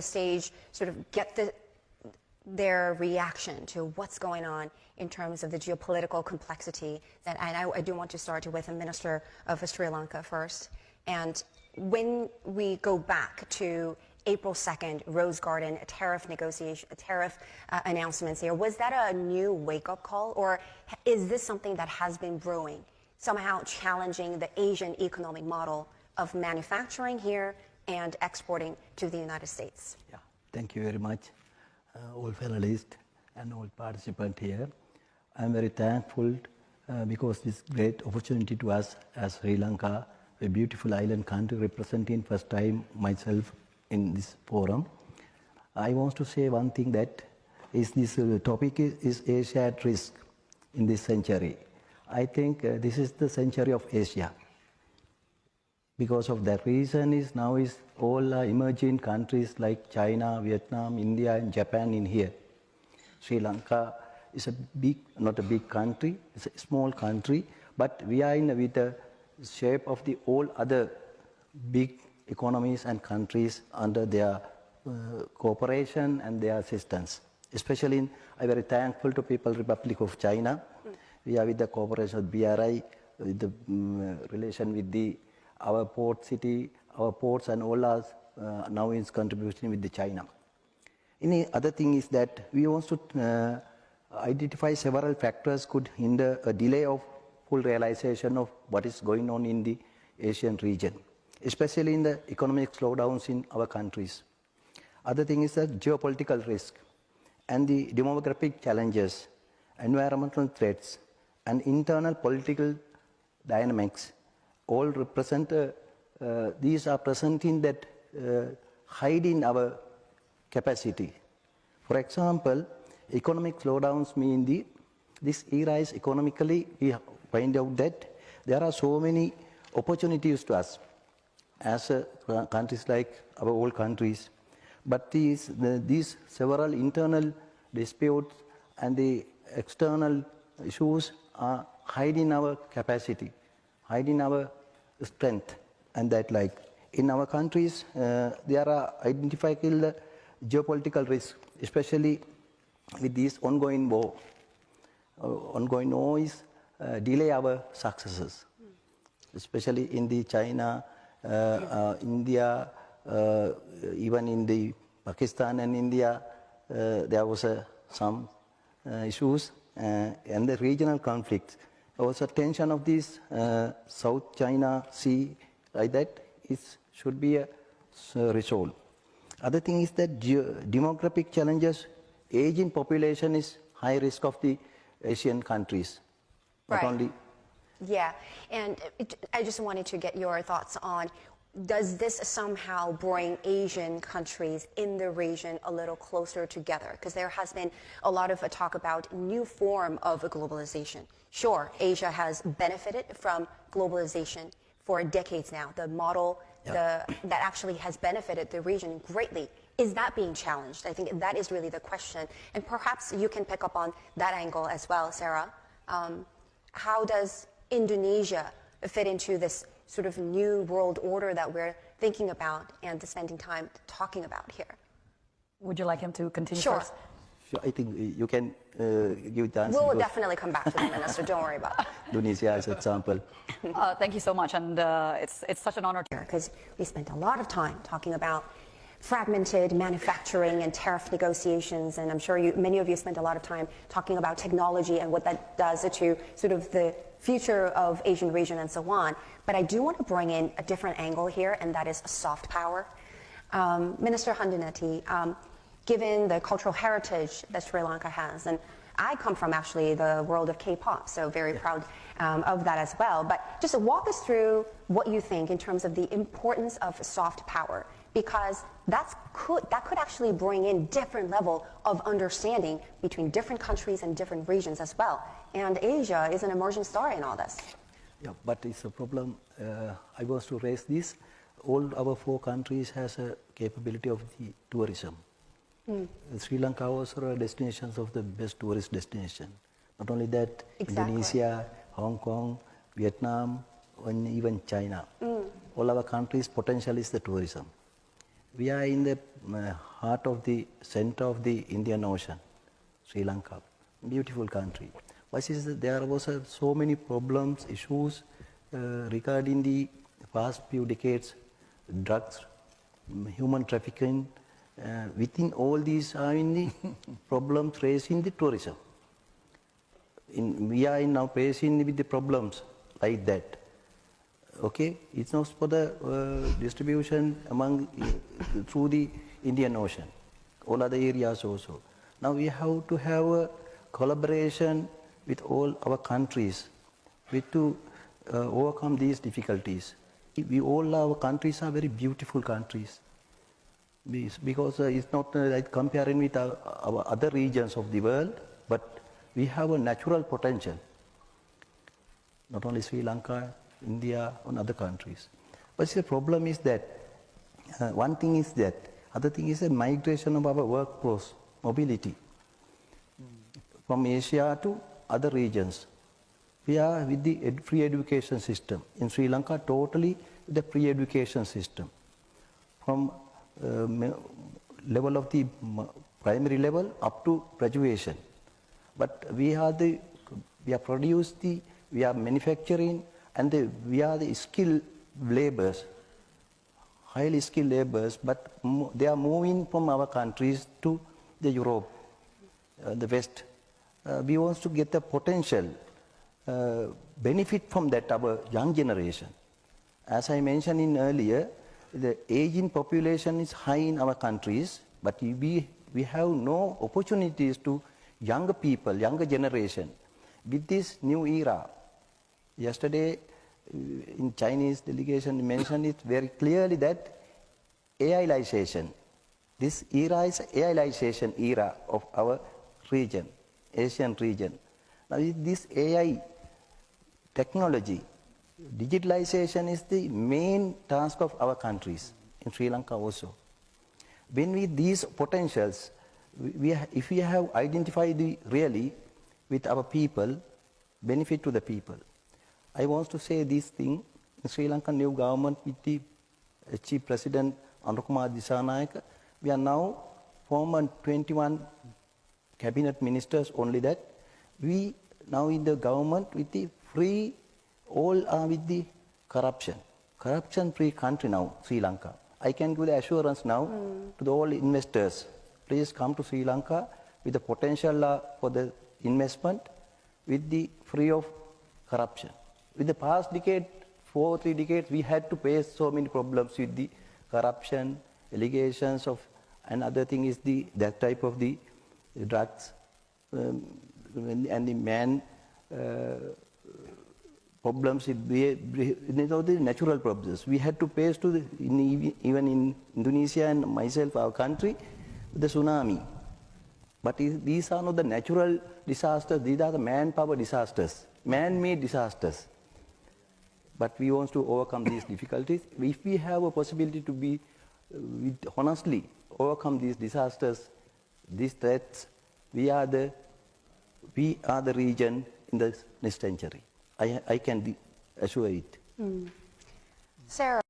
stage sort of get their reaction to what's going on in terms of the geopolitical complexity. And I do want to start with the Minister of Sri Lanka first. And when we go back to April 2nd, Rose Garden, tariff announcements here, was that a new wake-up call, or is this something that has been brewing, somehow challenging the Asian economic model of manufacturing here and exporting to the United States? Yeah, thank you very much, all panelists and all participants here. I'm very thankful because this great opportunity to us as Sri Lanka, a beautiful island country, representing first time myself in this forum. I want to say one thing, that is this topic is Asia at risk in this century. I think this is the century of Asia. Because of that reason is now is all emerging countries like China, Vietnam, India and Japan in here. Sri Lanka is a big, not a big country, it's a small country, but we are in with the shape of the all other big economies and countries under their cooperation and their assistance. Especially, I'm very thankful to People's Republic of China. We are with the cooperation of BRI, with the relation with our port city, our ports and all us now is contributing with the China. Any other thing is that we want to identify several factors could hinder a delay of full realization of what is going on in the Asian region, especially in the economic slowdowns in our countries. Other thing is the geopolitical risk and the demographic challenges, environmental threats and internal political dynamics all represent, these are presenting that hiding our capacity. For example, economic slowdowns mean this era is economically, we find out that there are so many opportunities to us as countries like our old countries. But these several internal disputes and the external issues are hiding our capacity, hiding our strength, and that like in our countries there are identifiable geopolitical risks, especially with this ongoing war. Ongoing war is delay our successes, especially in the China, India, even in the Pakistan and India, there was some issues and the regional conflicts. There was a tension of this South China Sea, like that, should be resolved. Other thing is that demographic challenges, aging population is high risk of the Asian countries. Right. Not only. Yeah, and I just wanted to get your thoughts on, does this somehow bring Asian countries in the region a little closer together? Because there has been a lot of talk about new form of globalization. Sure, Asia has benefited from globalization for decades now. The model that actually has benefited the region greatly. Is that being challenged? I think that is really the question. And perhaps you can pick up on that angle as well, Sarah. How does Indonesia fit into this sort of new world order that we're thinking about and spending time talking about here? Would you like him to continue Sure. first? Sure, I think you can give the answer. We'll definitely come back to the minister, don't worry about it. Indonesia as an example. Thank you so much, and it's such an honor. Because we spent a lot of time talking about fragmented manufacturing and tariff negotiations, and I'm sure many of you spent a lot of time talking about technology and what that does to sort of the future of Asian region and so on. But I do want to bring in a different angle here, and that is soft power. Minister Handunati, given the cultural heritage that Sri Lanka has, and I come from actually the world of K-pop, so very proud of that as well. But just walk us through what you think in terms of the importance of soft power, because that could actually bring in different level of understanding between different countries and different regions as well. And Asia is an emerging star in all this. Yeah, but it's a problem. I was to raise this. All our 4 countries has a capability of the tourism. Sri Lanka was a destination of the best tourist destination. Not only that, Indonesia, Hong Kong, Vietnam, and even China. All our countries' potential is the tourism. We are in the heart of the center of the Indian Ocean, Sri Lanka, beautiful country. But there was so many problems, issues regarding the past few decades, drugs, human trafficking. Within all these are in the problems raised in the tourism. We are now facing with the problems like that. Okay, it's not for the distribution among through the Indian Ocean, all other areas also. Now we have to have a collaboration with all our countries to overcome these difficulties. All our countries are very beautiful countries because it's not like comparing with our other regions of the world, but we have a natural potential. Not only Sri Lanka, India, and other countries. But the problem is that, one thing is that, other thing is the migration of our workforce, mobility, from Asia to other regions. We are with the free education system. In Sri Lanka, totally the free education system. From level of the primary level up to graduation. But we are manufacturing, and we are the skilled laborers, highly skilled laborers, but they are moving from our countries to the Europe, the West. We want to get the potential benefit from that, our young generation. As I mentioned earlier, the aging population is high in our countries, but we have no opportunities to younger people, younger generation. With this new era, yesterday in Chinese delegation mentioned it very clearly that AIization, this era is AIization era of our region, Asian region. Now this AI technology, digitalization is the main task of our countries, in Sri Lanka also. When with these potentials, if we have identified really with our people, benefit to the people. I want to say this thing, in Sri Lankan new government with the Chief President Anukumar Dissanayake, we are now formed 21 cabinet ministers, only that. We now in the government with the free, all are with the corruption. Corruption-free country now, Sri Lanka. I can give the assurance now to the all investors. Please come to Sri Lanka with the potential for the investment with the free of corruption. With the past decade, 3 decades, we had to face so many problems with the corruption, allegations of, and other thing is that type of the drugs and the man problems, the natural problems. We had to face even in Indonesia and myself, our country, the tsunami. But these are not the natural disasters, these are the manpower disasters, man-made disasters. But we want to overcome these difficulties. If we have a possibility to be, honestly, overcome these disasters, these threats, we are the region in the next century. I can assure it. Sarah.